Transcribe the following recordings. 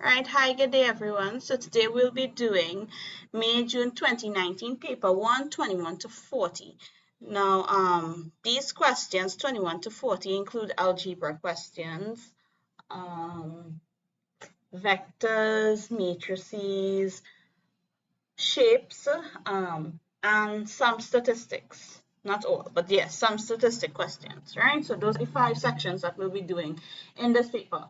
Right, hi, good day everyone. So today we'll be doing May-June 2019 paper 1, 21 to 40. Now, these questions 21 to 40 include algebra questions, um, vectors, matrices, shapes, and some statistics. Not all, but yes, some statistic questions, right? So those are the 5 sections that we'll be doing in this paper.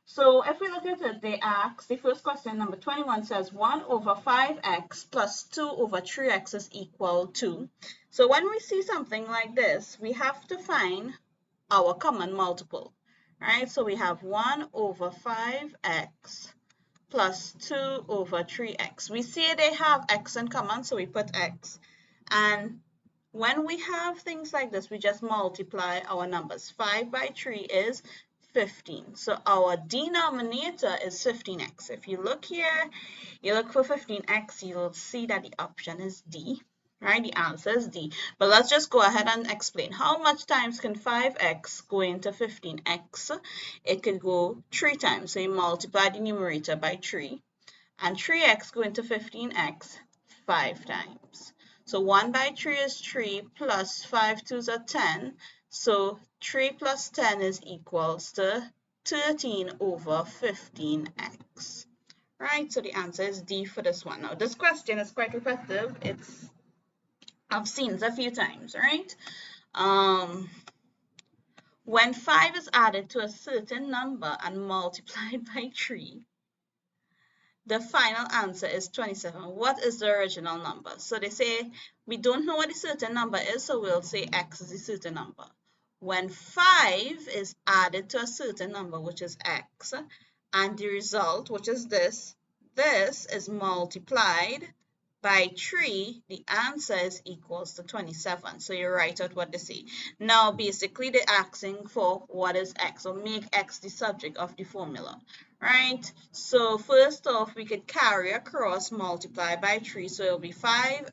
So if we look at it, they ask, the first question, number 21, says 1 over 5x plus 2 over 3x is equal to. So when we see something like this, we have to find our common multiple, right? So we have 1 over 5x plus 2 over 3x. We see they have x in common, so we put x. And when we have things like this, we just multiply our numbers. 5 by 3 is 15. So our denominator is 15x. If you look here, you look for 15x, you'll see that the option is D, right? The answer is D. But let's just go ahead and explain. How much times can 5x go into 15x? It could go 3 times. So you multiply the numerator by 3. And 3x go into 15x 5 times. So 1 by 3 is 3 plus 5 twos are 10. So 3 plus 10 is equals to 13 over 15x. Right, so the answer is D for this one. Now, this question is quite repetitive. I've seen it a few times, right? When 5 is added to a certain number and multiplied by 3, the final answer is 27. What is the original number? So they say we don't know what the certain number is, so we'll say x is the certain number. When 5 is added to a certain number, which is x, and the result, which is this is multiplied by 3, the answer is equals to 27. So you write out what they say. Now, basically, they're asking for what is x, or make x the subject of the formula, right? So first off, we could carry across, multiply by 3, so it'll be 5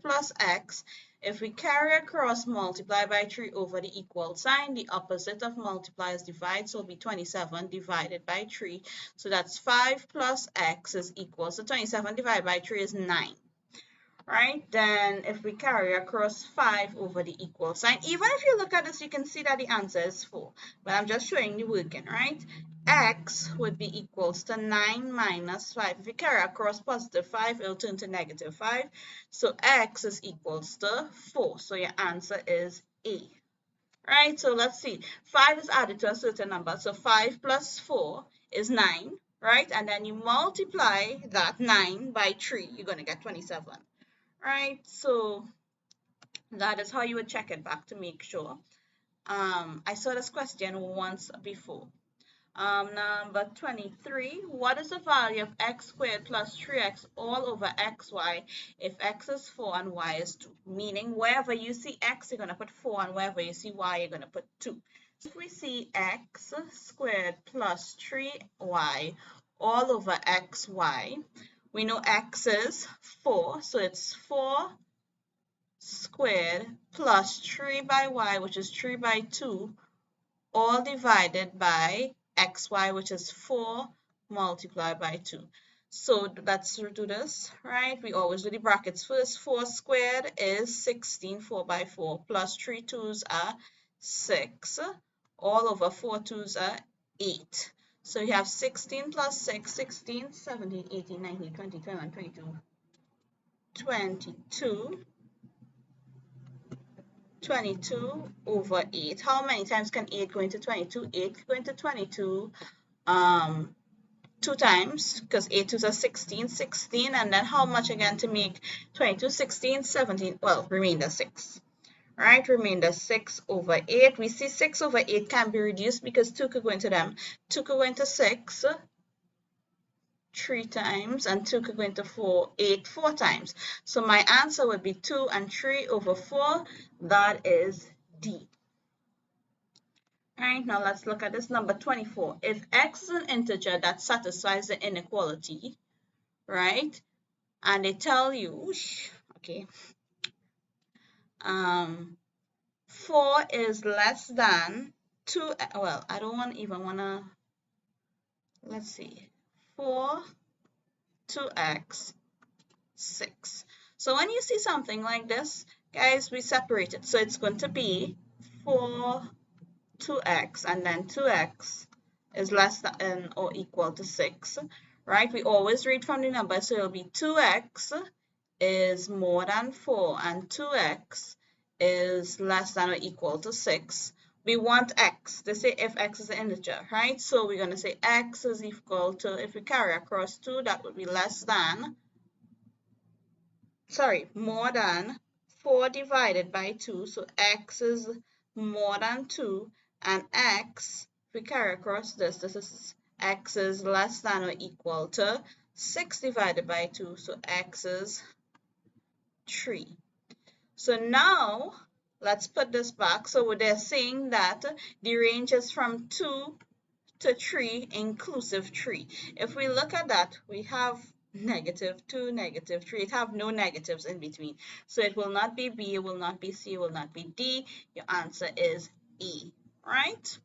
plus x. If we carry across, multiply by 3 over the equal sign, the opposite of multiply is divide, so it'll be 27 divided by 3. So that's 5 plus x is equals to 27 divided by 3 is 9. Right, then if we carry across 5 over the equal sign, even if you look at this, you can see that the answer is 4. But I'm just showing the working, right? X would be equals to 9 minus 5. If you carry across positive 5, it'll turn to negative 5. So x is equals to 4. So your answer is A. Right, so let's see. 5 is added to a certain number. So 5 plus 4 is 9, right? And then you multiply that 9 by 3, you're going to get 27. Right, so that is how you would check it back to make sure. I saw this question once before. Number 23, what is the value of x squared plus 3x all over xy if x is 4 and y is 2? Meaning wherever you see x, you're going to put 4, and wherever you see y, you're going to put 2. So if we see x squared plus 3y all over xy, we know x is 4, so it's 4 squared plus 3 by y, which is 3 by 2, all divided by xy, which is 4 multiplied by 2. So let's do this, right? We always do the brackets first. 4 squared is 16, 4 by 4, plus 3 twos are 6, all over 4 twos are 8. So you have 16 plus 6, 16, 17, 18, 19, 20, 21, 22, 22. 22 over 8. How many times can 8 go into 22? 8 go into 22 2 times, because 8 twos are 16, 16, and then how much again to make 22? 16, 17, well, remainder 6. Right, remainder 6 over 8. We see 6 over 8 can be reduced because 2 could go into them. 2 could go into 6 3 times, and 2 could go into 8 4 times. So my answer would be 2 and 3 over 4. That is D. All right, now let's look at this number 24. If x is an integer that satisfies the inequality, right, and they tell you, okay, 4 is less than 2, well, I don't even want to, let's see, 4 2x 6. So when you see something like this, guys, we separate it. So it's going to be 4 2x, and then 2x is less than or equal to 6, right? We always read from the number, so it'll be 2x is more than 4 and 2x is less than or equal to 6. We want x. They say if x is an integer, right? So we're going to say x is equal to, if we carry across 2, that would be more than 4 divided by 2. So x is more than 2, and x, if we carry across this is x is less than or equal to 6 divided by 2. So x is 3. So now let's put this back. So they're saying that the range is from 2 to 3 inclusive 3. If we look at that, we have -2, -3. It have no negatives in between. So it will not be B, it will not be C, it will not be D. Your answer is E, right?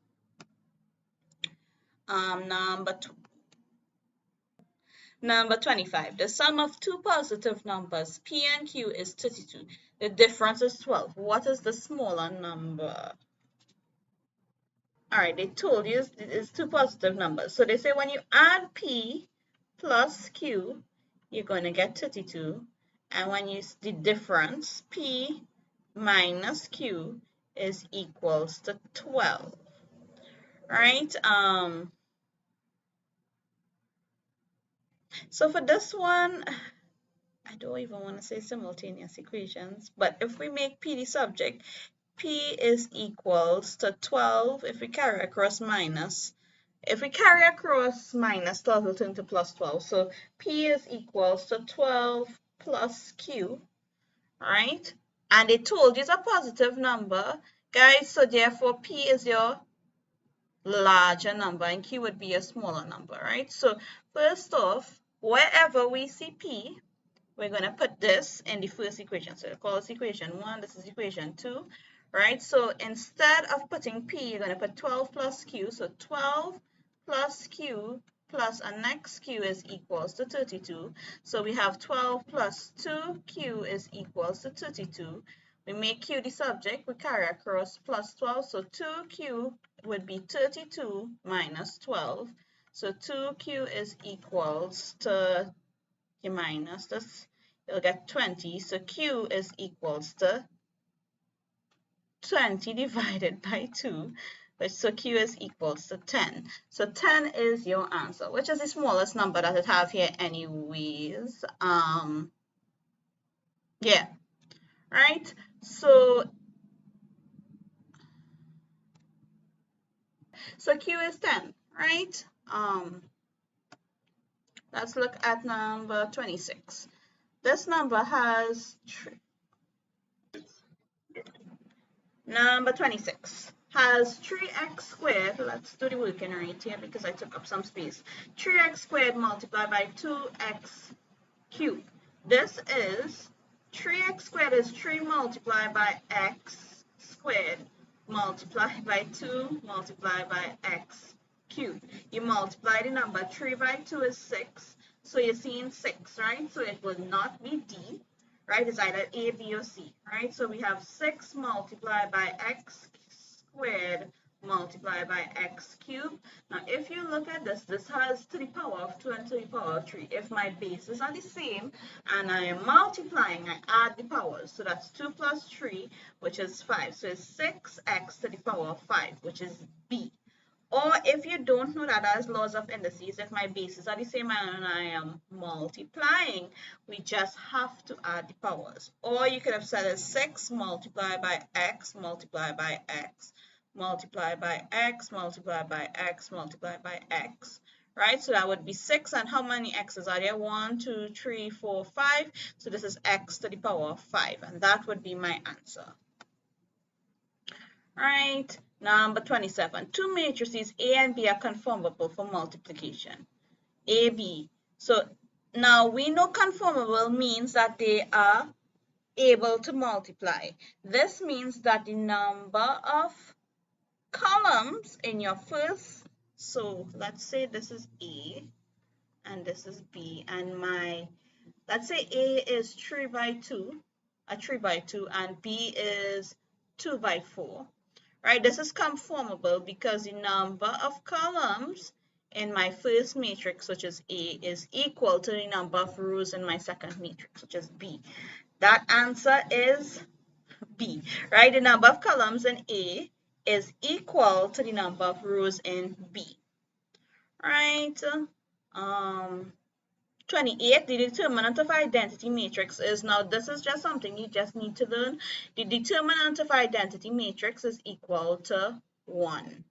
Number 25. The sum of two positive numbers, P and Q, is 32. The difference is 12. What is the smaller number? All right, they told you it's two positive numbers. So they say when you add P plus Q, you're going to get 32. And when you the difference, P minus Q, is equals to 12. Right? So for this one, I don't even want to say simultaneous equations, but if we make P the subject, P is equals to 12 if we carry across minus. If we carry across minus 12, will turn to plus 12. So P is equals to 12 plus Q, right? And they told you it's a positive number, guys, so therefore P is your larger number and Q would be a smaller number, right? So first off, wherever we see P, we're going to put this in the first equation. So we call this equation 1, this is equation 2, right? So instead of putting P, you're going to put 12 plus Q. So 12 plus Q plus a next Q is equals to 32. So we have 12 plus 2Q is equals to 32. We make Q the subject, we carry across plus 12. So 2Q would be 32 minus 12. So 2Q is equals to, you minus this, you'll get 20. So Q is equals to 20 divided by 2, so Q is equals to 10. So 10 is your answer, which is the smallest number that it have here anyways. Yeah, right? So Q is 10, right? Let's look at number 26. This number has number 26 has 3x squared. Let's do the working rate here because I took up some space. 3x squared multiplied by 2x cubed. This is 3x squared is 3 multiplied by x squared multiplied by 2 multiplied by x cubed. You multiply the number, 3 by 2 is 6. So you're seeing 6, right? So it will not be D, right? It's either A, B, or C, right? So we have 6 multiplied by x squared multiplied by x cubed. Now, if you look at this, this has to the power of 2 and to the power of 3. If my bases are the same and I am multiplying, I add the powers. So that's 2 plus 3, which is 5. So it's 6x to the power of 5, which is B. Or if you don't know that as laws of indices, if my bases are the same and I am multiplying, we just have to add the powers. Or you could have said it's 6 multiplied by x multiplied by x multiplied by x multiplied by x multiplied by x. Right? So that would be 6. And how many x's are there? 1, 2, 3, 4, 5. So this is x to the power of 5. And that would be my answer. Right, number 27. Two matrices A and B are conformable for multiplication. A, B. So now we know conformable means that they are able to multiply. This means that the number of columns in your first, so let's say this is A, and this is B, and my, let's say A is 3 by 2, a 3 by 2, and B is 2 by 4, right? This is conformable because the number of columns in my first matrix, which is A, is equal to the number of rows in my second matrix, which is B. That answer is B, right? The number of columns in A is equal to the number of rows in B, right? 28, the determinant of identity matrix is, now this is just something you just need to learn. The determinant of identity matrix is equal to 1,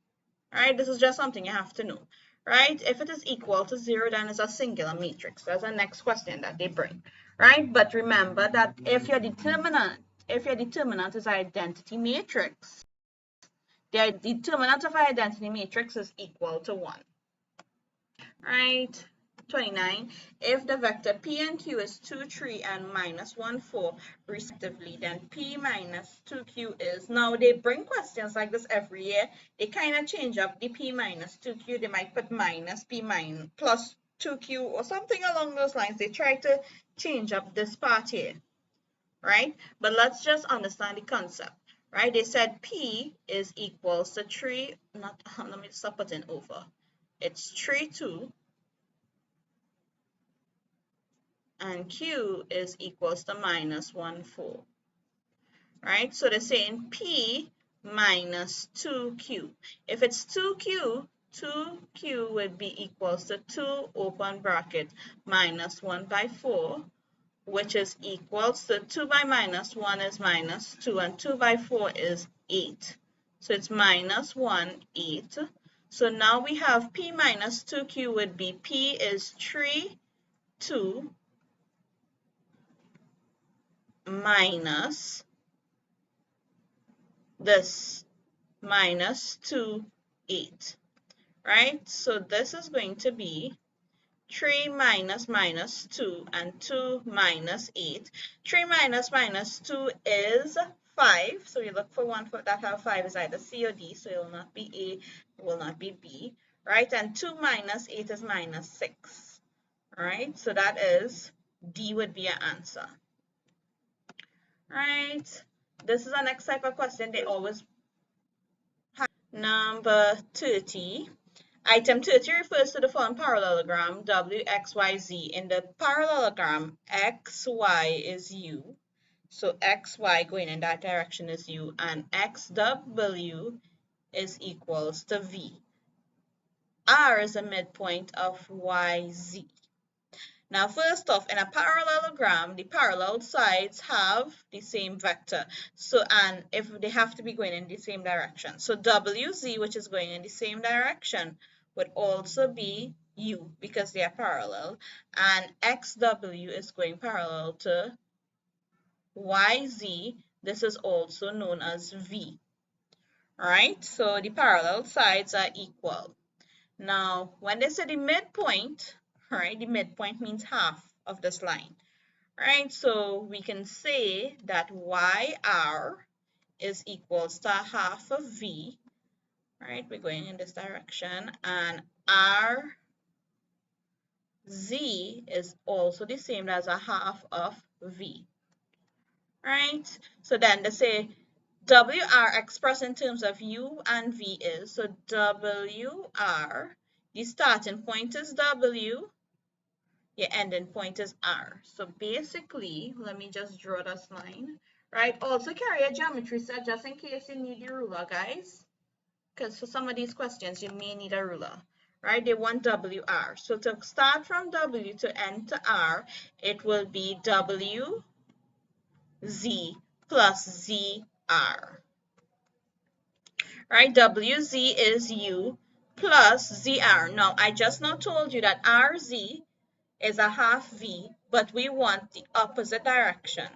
right? This is just something you have to know, right? If it is equal to 0, then it's a singular matrix. That's the next question that they bring, right? But remember that if your determinant is identity matrix, the determinant of identity matrix is equal to 1, right? 29, if the vector P and Q is 2, 3, and minus 1, 4, respectively, then P minus 2Q is, now they bring questions like this every year. They kind of change up the P minus 2Q. They might put minus P minus plus 2Q or something along those lines. They try to change up this part here, right? But let's just understand the concept, right? They said P is equals to 3, not, let me stop putting over. It's 3, 2, and Q is equals to minus 1, 4, right? So they're saying P minus 2Q. If it's 2Q, 2Q would be equals to 2 open bracket minus 1 by 4, which is equals to 2 by minus 1 is minus 2, and 2 by 4 is 8. So it's minus 1, 8. So now we have P minus 2Q would be P is 3, 2, minus this minus 2, 8, right? So this is going to be 3 minus minus 2 and 2 minus 8. 3 minus minus 2 is 5. So you look for one that have 5 is either C or D. So it will not be A, it will not be B, right? And 2 minus 8 is minus 6, right? So that is D would be your answer. Right, this is the next type of question they always have. Number 30. Item 30 refers to the following parallelogram WXYZ. In the parallelogram, XY is U. So XY going in that direction is U, and XW is equals to V. R is the midpoint of YZ. Now, first off, in a parallelogram, the parallel sides have the same vector. So, and if they have to be going in the same direction. So WZ, which is going in the same direction, would also be U because they are parallel. And XW is going parallel to YZ. This is also known as V. All right, so the parallel sides are equal. Now, when they say the midpoint, right, the midpoint means half of this line, right? So we can say that YR is equals to half of V, right? We're going in this direction, and RZ is also the same as a half of V, right? So then they say WR expressed in terms of U and V is, so WR, the starting point is W, your ending point is R. So basically, let me just draw this line, right? Also carry a geometry set just in case you need the ruler, guys. Because for some of these questions, you may need a ruler, right? They want WR. So to start from W to end to R, it will be WZ plus ZR. Right? WZ is U plus ZR. Now, I just now told you that RZ is a half V, but we want the opposite direction.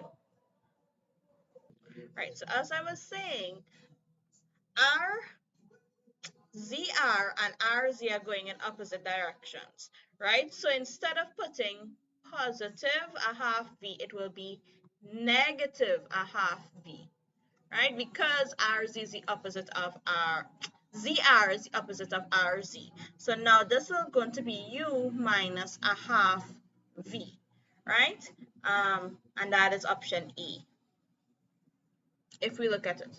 Right, so as I was saying, ZR and RZ are going in opposite directions, right? So instead of putting positive a half V, it will be negative a half V, right? Because RZ is the opposite of ZR is the opposite of RZ. So now this is going to be U minus a half V, right? And that is option E, if we look at it.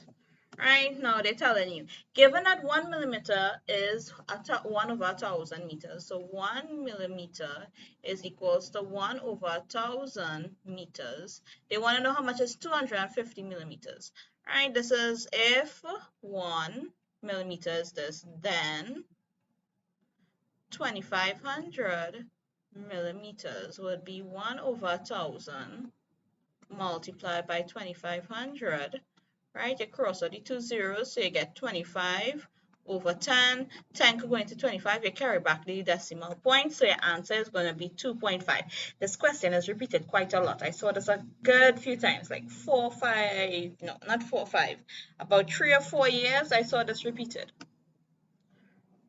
Right now they're telling you, given that 1 millimeter is 1 over 1,000 meters, so 1 millimeter is equals to 1 over 1,000 meters. They want to know how much is 250 millimeters. Right, this is if 1 millimeter is this, then 2,500 millimeters would be 1 over 1,000 multiplied by 2,500. Right, you cross out the two zeros, so you get 25 over 10. 10 could go into 25, you carry back the decimal point, so your answer is going to be 2.5. This question is repeated quite a lot. I saw this a good few times, like 4, 5, no, not 4, 5. About 3 or 4 years, I saw this repeated.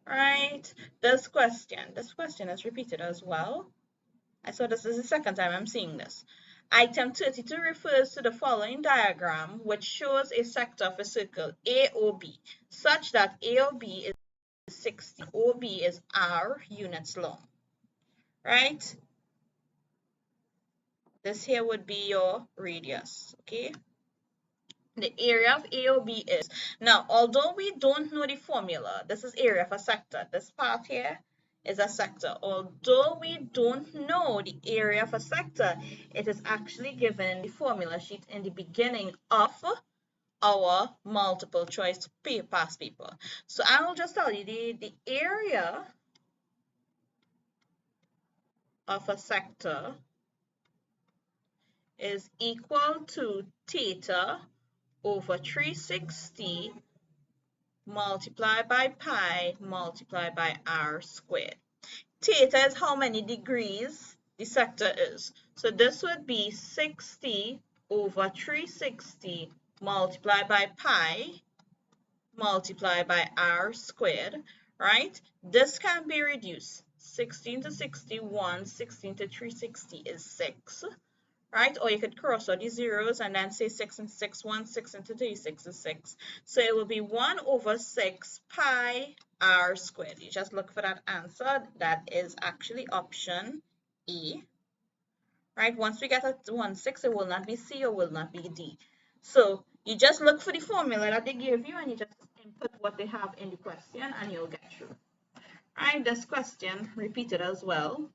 Right, this question is repeated as well. I saw this is the second time I'm seeing this. Item 32 refers to the following diagram, which shows a sector of a circle AOB, such that AOB is 60, OB is R units long, right? This here would be your radius, okay? The area of AOB is, now, although we don't know the formula, this is area of a sector. This part here is a sector. Although we don't know the area of a sector, it is actually given in the formula sheet in the beginning of our multiple choice past paper. So I will just tell you the area of a sector is equal to theta over 360 multiplied by pi multiplied by r squared. Theta is how many degrees the sector is. So this would be 60 over 360 multiplied by pi multiplied by r squared, right? This can be reduced. 16 to 61, 16 to 360 is 6. Right? Or you could cross out the zeros and then say 6 and 6, 1, 6 into 3, 6 is 6. So it will be 1 over 6 pi r squared. You just look for that answer. That is actually option E. Right? Once we get a 1, 6, it will not be C or will not be D. So you just look for the formula that they give you and you just input what they have in the question and you'll get through. Right? This question repeated as well.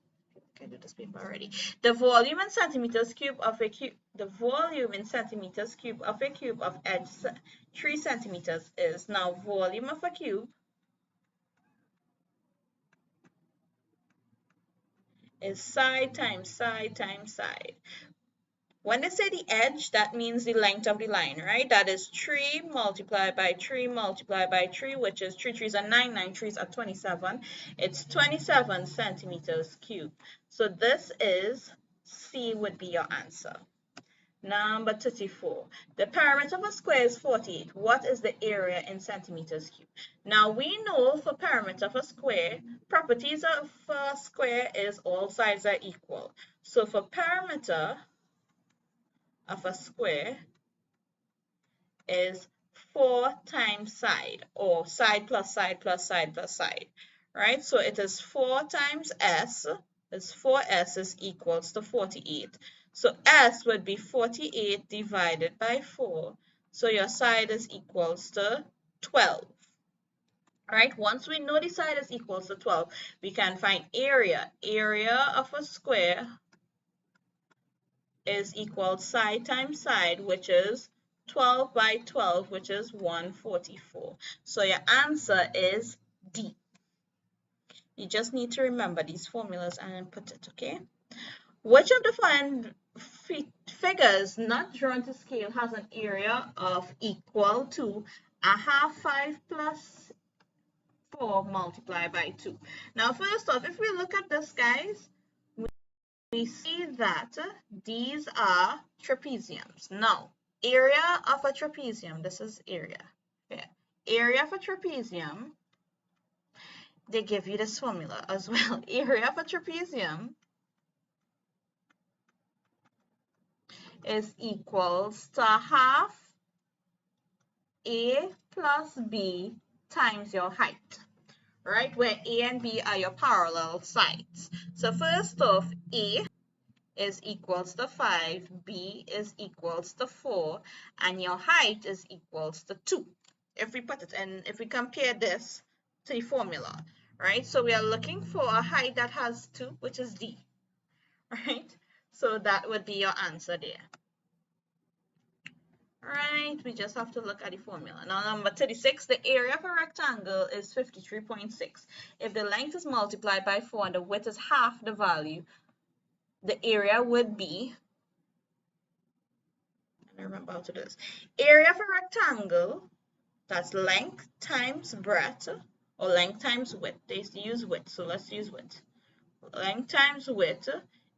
I did this paper already. The volume in centimeters cube of a cube. The volume in centimeters cube of a cube of edge 3 centimeters is, now volume of a cube is side times side times side. When they say the edge, that means the length of the line, right? That is 3 multiplied by 3 multiplied by 3, which is 3 3s are 9, 9 3s are 27. It's 27 centimeters cubed. So this is C would be your answer. Number 34. The perimeter of a square is 48. What is the area in centimeters cubed? Now we know for perimeter of a square, properties of a square is all sides are equal. So for perimeter of a square is 4 times side, or side plus side plus side plus side, right? So it is 4 times S, is 4S is equals to 48. So S would be 48 divided by 4. So your side is equals to 12. All right, once we know the side is equals to 12, we can find area. Area of a square is equal side times side, which is 12 by 12, which is 144. So your answer is D. You just need to remember these formulas and input it, okay? Which of the following figures not drawn to scale has an area of equal to a half 5 plus 4 multiplied by 2? Now, first off, if we look at this, guys, we see that these are trapeziums. Now, area of a trapezium, this is area. Yeah. Area of a trapezium, they give you this formula as well. Area of a trapezium is equals to half A plus B times your height, right? Where A and B are your parallel sides. So first off, A is equals to 5, B is equals to 4, and your height is equals to 2. If we put it in, if we compare this to the formula, right? So we are looking for a height that has 2, which is D, right? So that would be your answer there. Right, we just have to look at the formula. Now, number 36, the area of a rectangle is 53.6. If the length is multiplied by 4 and the width is half the value, the area would be, I don't remember how to do this. Area of a rectangle, that's length times breadth, or length times width. They used to use width, so let's use width. Length times width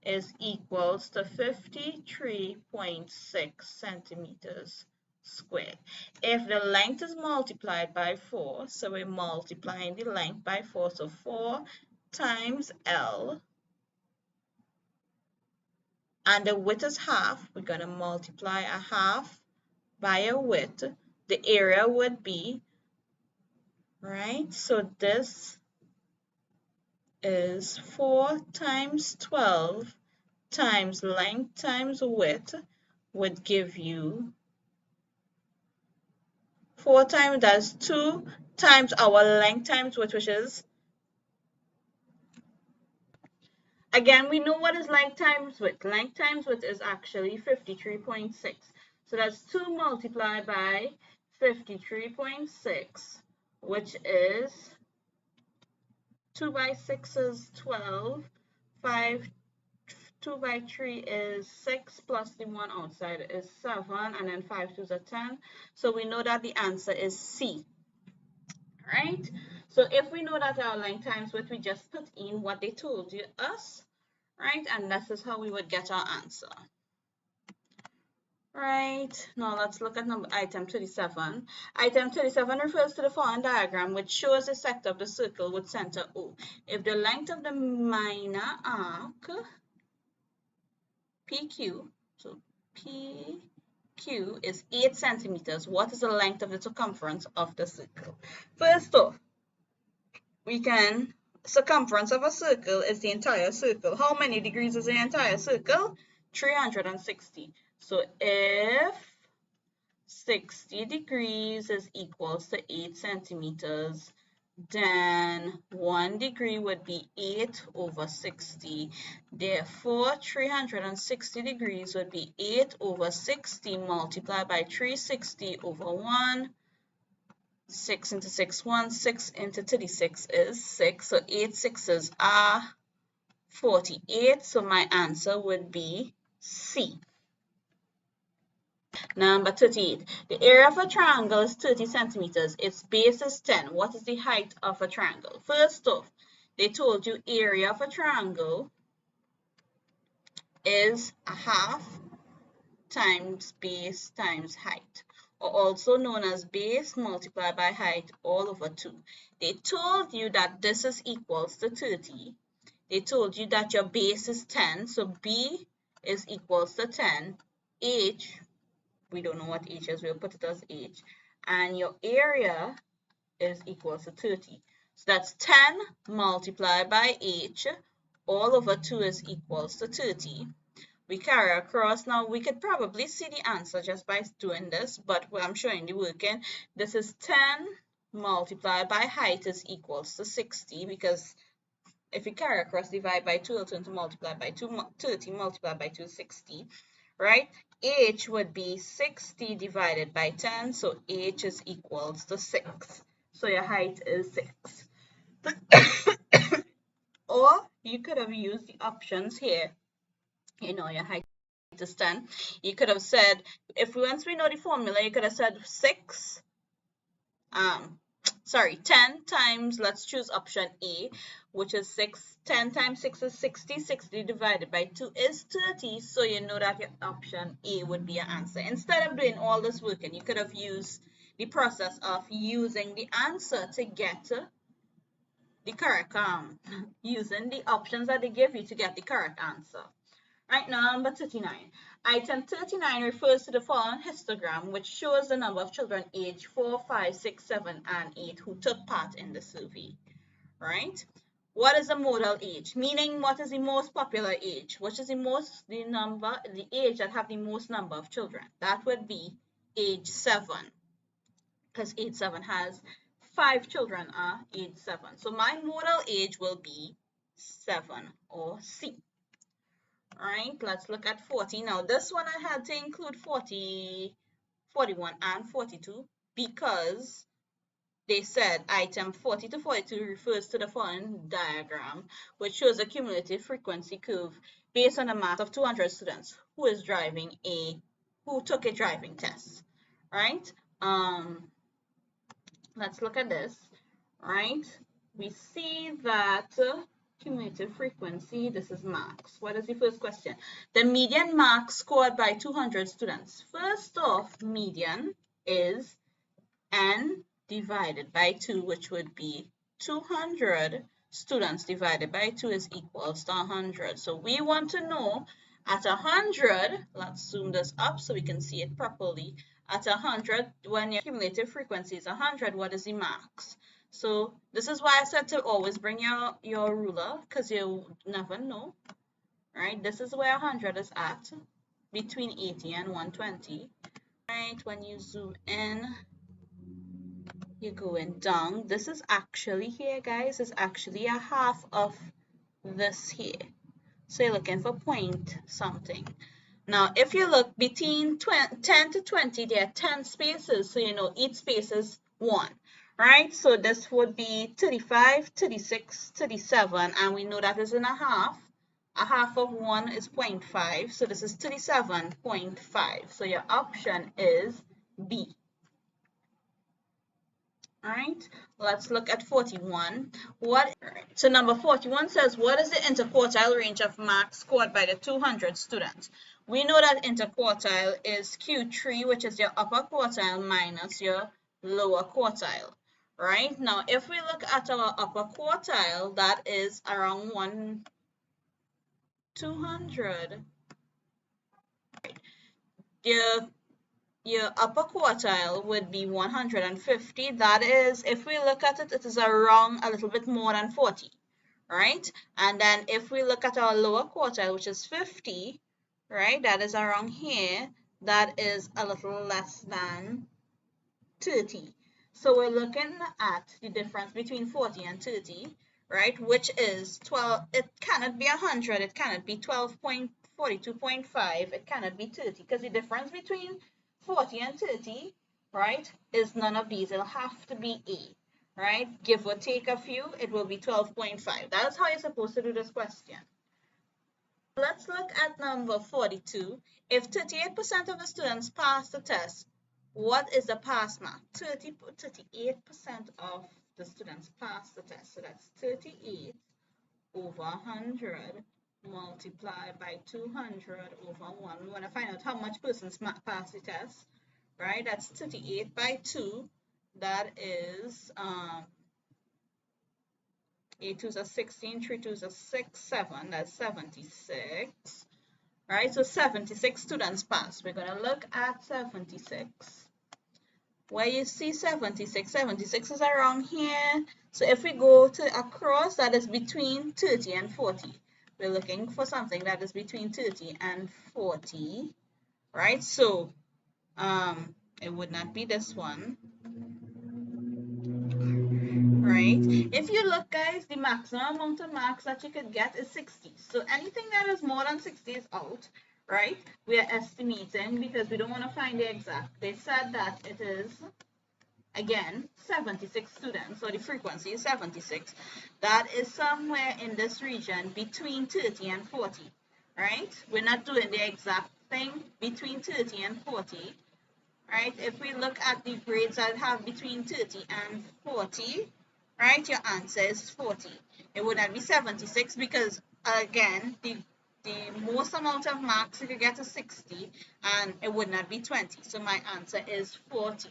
is equals to 53.6 centimeters squared. If the length is multiplied by 4, so we're multiplying the length by 4, so 4 times L, and the width is half, we're going to multiply a half by a width. The area would be, right, so this is 4 times 12 times length times width would give you 4 times, that's 2 times our length times width, which is, again, we know what is length times width. Length times width is actually 53.6. So that's 2 multiplied by 53.6, which is 2 by 6 is 12, 5, 2 by 3 is 6, plus the 1 outside is 7, and then 5 2s are 10. So we know that the answer is C, right? So if we know that our length times width, we just put in what they told us, right? And this is how we would get our answer. Right, now let's look at item 37. Item 37 refers to the following diagram, which shows the sector of the circle with center O. If the length of the minor arc PQ, so PQ is 8 centimeters, what is the length of the circumference of the circle? First off, we can, circumference of a circle is the entire circle. How many degrees is the entire circle? 360. So if 60 degrees is equals to 8 centimeters, then 1 degree would be 8 over 60. Therefore, 360 degrees would be 8 over 60 multiplied by 360 over 1. 6 into 6, 1. 6 into 36 is 6. So 8 sixes are 48. So my answer would be C. Number 38. The area of a triangle is 30 centimeters. Its base is 10. What is the height of a triangle? First off, they told you area of a triangle is a half times base times height, or also known as base multiplied by height all over 2. They told you that this is equals to 30. They told you that your base is 10, so B is equals to 10. H, we don't know what H is, we'll put it as H. And your area is equals to 30. So that's 10 multiplied by H, all over 2 is equals to 30. We carry across. Now we could probably see the answer just by doing this, but I'm showing the working. This is 10 multiplied by height is equals to 60, because if we carry across, divide by 2, it'll turn to multiply by 2, 30 multiplied by 2 is 60, right? H would be 60 divided by 10, so H is equals to 6. So your height is 6. Or you could have used the options here. You know, your height is 10. You could have said, once we know the formula, you could have said 10 times, let's choose option A, which is 6. 10 times 6 is 60. 60 divided by 2 is 30. So you know that your option A would be your answer. Instead of doing all this work, and you could have used the process of using the answer to get the correct, using the options that they give you to get the correct answer. Right, now, number 39. Item 39 refers to the following histogram, which shows the number of children aged 4, 5, 6, 7, and 8 who took part in the survey. Right? What is the modal age? Meaning, what is the most popular age? Which is the age that have the most number of children? That would be age 7, because age 7 has 5 children are age 7. So my modal age will be 7, or C. All right, let's look at 40. Now, this one I had to include 40, 41, and 42 because they said item 40 to 42 refers to the following diagram, which shows a cumulative frequency curve based on a mass of 200 students who took a driving test. Right? Let's look at this. Right? We see that cumulative frequency, this is max. What is the first question? The median mark scored by 200 students. First off, median is n divided by 2, which would be 200 students divided by 2 is equals to 100. So we want to know at 100, let's zoom this up so we can see it properly. At 100, when your cumulative frequency is 100, what is the max? So this is why I said to always bring your ruler, because you never know, right? This is where 100 is at, between 80 and 120. Right, when you zoom in, you're going down. This is actually here, guys, is actually a half of this here. So you're looking for point something. Now, if you look between 10 to 20, there are 10 spaces. So you know each space is 1, right? So this would be 35, 36, 37, and we know that is in a half. A half of 1 is 0.5, so this is 37.5. So your option is B. All right, let's look at 41. So number 41 says, what is the interquartile range of marks scored by the 200 students? We know that interquartile is Q3, which is your upper quartile minus your lower quartile. Right, now if we look at our upper quartile, that is around 200. Your upper quartile would be 150. That is, if we look at it, it is around a little bit more than 40, right? And then if we look at our lower quartile, which is 50, right, that is around here, that is a little less than 30. So we're looking at the difference between 40 and 30, right, which is 12. It cannot be 100. It cannot be 12.42.5. It cannot be 30, because the difference between 40 and 30, right, is none of these. It'll have to be A, right? Give or take a few, it will be 12.5. That's how you're supposed to do this question. Let's look at number 42. If 38% of the students pass the test, what is the pass mark? 38% of the students pass the test. So that's 38 over 100 multiplied by 200 over 1. We want to find out how much persons pass the test, right? That's 38 by 2. That is 8 2s are 16, 3 2s are 6, 7, that's 76, right? So 76 students pass. We're going to look at 76. Where you see 76, 76 is around here. So if we go to across, that is between 30 and 40. We're looking for something that is between 30 and 40, right? So it would not be this one. Right? If you look, guys, the maximum amount of marks that you could get is 60. So anything that is more than 60 is out, right? We are estimating because we don't want to find the exact. They said that it is, again, 76 students, so the frequency is 76. That is somewhere in this region between 30 and 40, right? We're not doing the exact thing, between 30 and 40, right? If we look at the grades that have between 30 and 40, right, your answer is 40. It would not be 76 because, again, the most amount of marks you could get is 60, and it would not be 20. So my answer is 40.